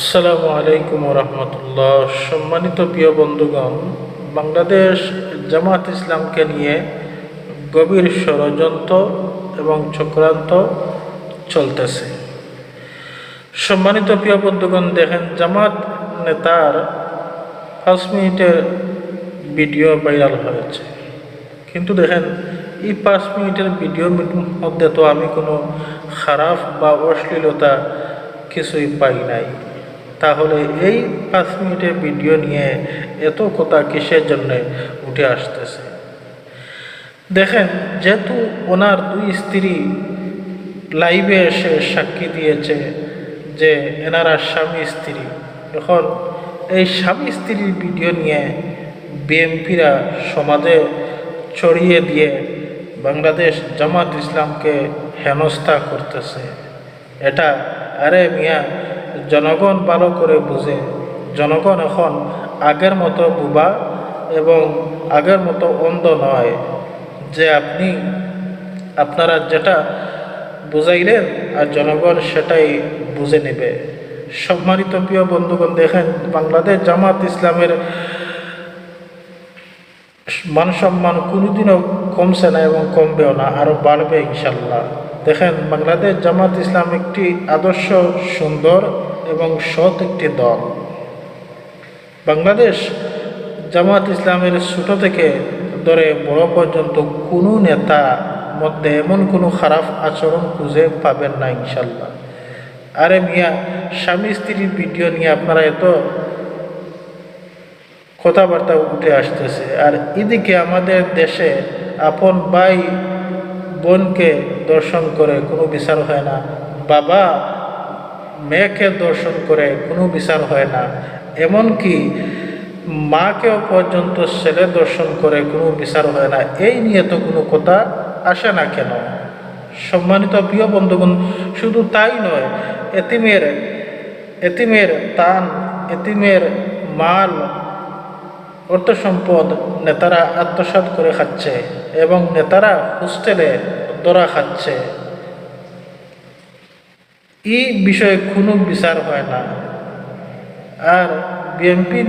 আসসালামু আলাইকুম রহমতুল্লাহ। সম্মানিত প্রিয় বন্ধুগণ, বাংলাদেশ জামাত ইসলামকে নিয়ে গভীর ষড়যন্ত্র এবং চক্রান্ত চলতেছে। সম্মানিত প্রিয় বন্ধুগণ, দেখেন, জামাত নেতার 5 মিনিটের ভিডিও ভাইরাল হয়েছে, কিন্তু দেখেন এই 5 মিনিটের ভিডিওর মধ্যে তো আমি কোনো খারাপ বা অশ্লীলতা কিছুই পাই নাই। তাহলে এই 5 মিনিটের ভিডিও নিয়ে এত কথা কিসের জন্য উঠে আসতেছে? দেখেন, যেহেতু ওনার 2 স্ত্রী লাইভে এসে সাক্ষী দিয়েছে যে এনারা স্বামী স্ত্রী, এখন এই স্বামী স্ত্রীর ভিডিও নিয়ে বিএনপিরা সমাজে ছড়িয়ে দিয়ে বাংলাদেশ জামাত ইসলামকে হেনস্থা করতেছে। এটা আরে মিয়া, জনগণ ভালো করে বুঝে। জনগণ এখন আগের মতো বুবা এবং আগের মতো অন্ধ নয় যে আপনারা যেটা বুঝাইলেন আর জনগণ সেটাই বুঝে নেবে। সম্মানিত প্রিয় বন্ধুগণ, দেখেন, বাংলাদেশ জামাত ইসলামের মান সম্মান কোনোদিনও কমছে না এবং কমবেও না, আরও বাড়বে ইনশাল্লাহ। দেখেন, বাংলাদেশ জামাত ইসলাম একটি আদর্শ, সুন্দর এবং সৎ একটি দল। বাংলাদেশ জামাত ইসলামের ছোট থেকে ধরে বড় পর্যন্ত কোনো নেতা মধ্যে এমন কোনো খারাপ আচরণ খুঁজে পাবেন না ইনশাল্লাহ। আরে মিয়া, স্বামী স্ত্রীর ভিডিও নিয়ে আপনারা এত কথাবার্তা উঠে আসতেছে, আর এদিকে আমাদের দেশে আপন ভাই বোনকে দর্শন করে কোনো বিচার হয় না, বাবা মেয়েকে দর্শন করে কোনো বিচার হয় না, এমনকি মাকেও পর্যন্ত ছেলে দর্শন করে কোনো বিচার হয় না। এই নিয়ে তো কোনো কথা আসে না কেন? সম্মানিত প্রিয় বন্ধুগণ, শুধু তাই নয়, এতিমের তান, এতিমের মাল, অর্থ সম্পদ নেতারা আত্মসাৎ করে খাচ্ছে এবং নেতারা হোস্টেলে ধরা খাচ্ছে। এই বিষয়ে কোনো বিচার হয় না। আর বিএনপি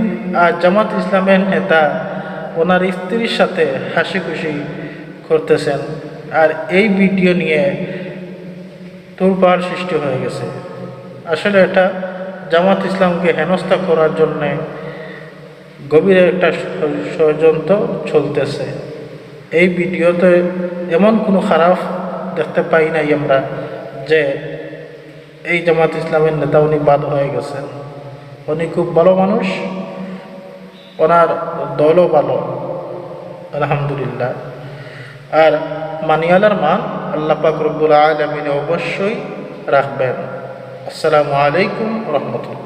আর জামাত ইসলামের নেতা ওনার স্ত্রীর সাথে হাসি খুশি করতেছেন, আর এই ভিডিও নিয়ে তোলপাড় সৃষ্টি হয়ে গেছে। আসলে এটা জামাত ইসলামকে হেনস্থা করার জন্যে গভীর একটা ষড়যন্ত্র চলতেছে। এই ভিডিওতে এমন কোনো খারাপ দেখতে পাই নাই আমরা যে এই জামাত ইসলামের নেতা উনি বাদ হয়ে গেছেন। উনি খুব ভালো মানুষ, ওনার দলও ভালো, আলহামদুলিল্লাহ। আর মানিয়ালার মান আল্লাহ পাক রব্বুল আলামিন অবশ্যই রাখবেন। আসসালামু আলাইকুম রহমতুল্লাহ।